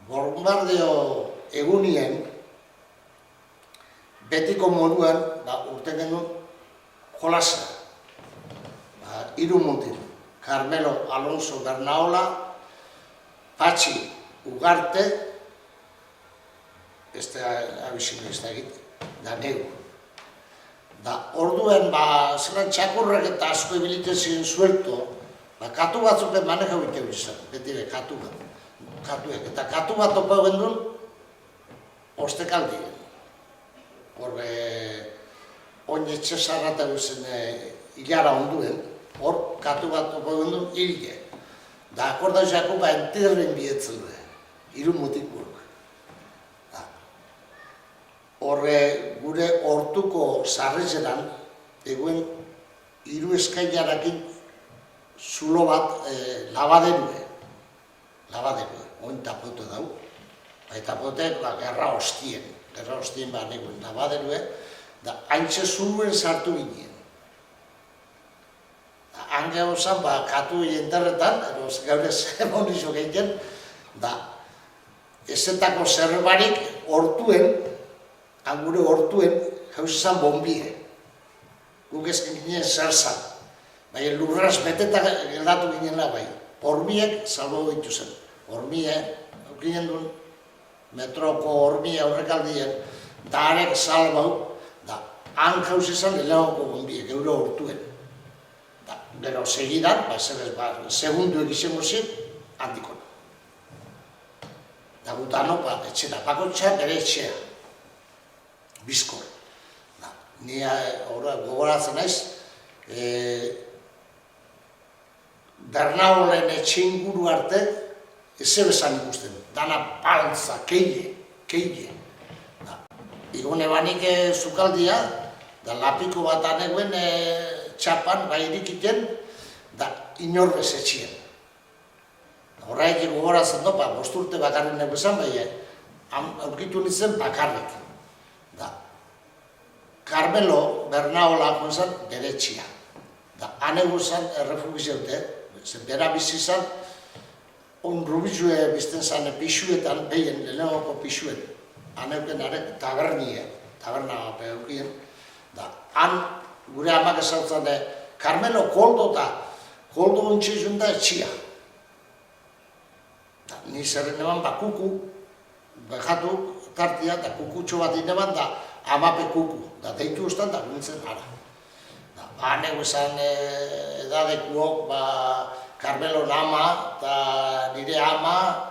bombardeo egunien, betiko moduan, urte genuen jolasa. Hiru mutil, Carmelo Alonso Bernaola, Patxi Ugarte, beste abiziko ez da egite, da neu. Orduen, zelan txakurrak eta asko ebilite ziren suelto, katu batzupen maneja bite bizan, beti be, katu bat. Eta katu bat topa gendun, ostekaldien. Horre, oinetxe zarrata guzen hilara onduen, hor katu bat topa gendun hilge. Da akorda jako enterren bietzen du, hiru mutikburuk. Horre, gure hortuko zarrezeran, eguen hiru eskailarakin zulo bat labaderue. Oin tapote dau. Tapote, gerra hostien eguen labaderue, da haintxe zuluen sartu ginen. Han gehozan, katu jenterretan, gaur ez emonizo gehien, da ezetako zerbarik hortuen, gure hortuen, jauz izan bombie. Guk ezken ginen zer zan. Baina lurraz betetak geldatu ginela bai. Hormiek salbo ditu zen. Hormie, ginen duen, metroko hormie aurrekaldien, da arek salbau, da han jauz izan lehenoko bombie, geure hortuen. Gero segidan, segundu egizien gozien, handikon. Da gutano, etxera, pakotxa, bere etxea. Bizkor. Ni gogoratzen naiz, Bernaolen etxe inguru arte, eze bezan ikusten. Dana paltza, keile. Igone banik zukaldia, da lapiko bat aneguen txapan, bairik iten, da inorbez etxien. Horraik gogoratzen do, bosturte bakarrik nebezan, baina aurkitu nintzen bakarrik. Carmelo Bernaola joan bere etxia. Anegu zan errefugizeute, bera bizi zan, on rubizue bizten zan pixuetan, behien, lehenagoko pixuen, aneuken tabernia peukien, han gure amak ezautzen, Carmelo koldo ontsi izun da etxia. Ni zerren eban kuku, behatu tartia, da kukutxo bat ineban da, amape kuku, da deitu ustan da nintzen ara. Anegu esan edadekuok, Carmelo ama, eta nire ama,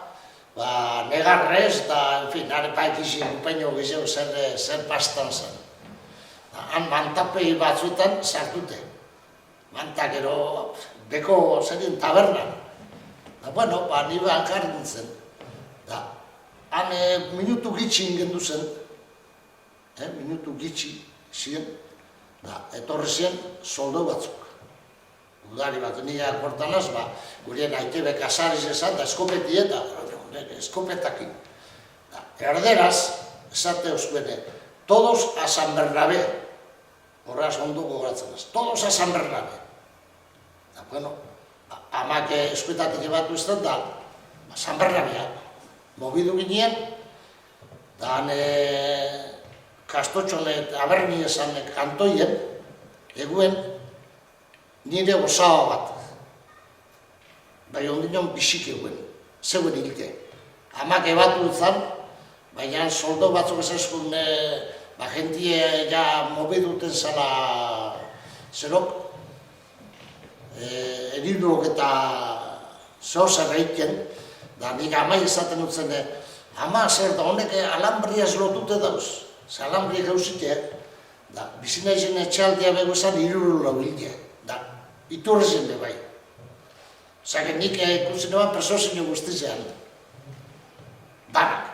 negarrez, eta, en fin, nare paikizien gupeño gizeu zer pastan zen. Han mantapei batzuetan sartute. Manta gero, beko zerien tabernan. Bueno, nire hankar nintzen. Han minutu gitxin gendu zen, minutu gitxi ziren, etorri ziren soldo batzuk. Udari bat, nire akortanaz, gurien aitebe kasariz esan, da eskopetieta, eskopetakin. Erderaz, esate euskene, todos a San Bernabé, horraz ondo gogoratzen ez, todos a San Bernabé. Bueno, amak eskuetatik ebatu ez da, San Bernabéa, mobidu ginen, da kastotxonet aberni esan kantoien, eguen nire osaba bat. Bai ondinon bisik eguen, zeuen hilke. Amak ebatu zan, baina soldo batzuk ezazkun jentie ja mobiduten zala zerok, eridurok eta zehozer eiken, da nik amai izaten dutzen, ama zer da honek alambriaz lotute dauz. Ze alambriak gauzite, da bizina izan etxaldea bego esan irurula bildia, da iturrezen be bai. Zage nik ikusten eban presozio guztizean. Banak.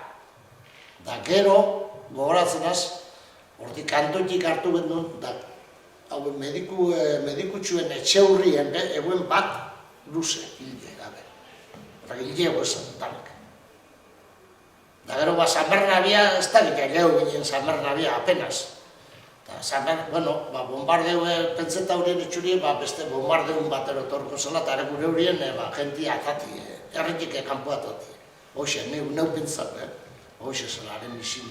Da gero, gogoratzen az, hortik kantoitik hartu bendun, da medikutxuen etxe hurrien, eguen bat luze, hilde, gabe. Eta hilde esan, banak. Da gero, San Bernabia, ez da gita gehu ginen San Bernabia, apenas. Bueno, bombardeu pentseta horien itxuri, beste bombardeun bat erotorko zela, eta ere gure horien jentia akati, erritik kanpoatati. Hoxe, neu pentsat, hoxe zelaren izin.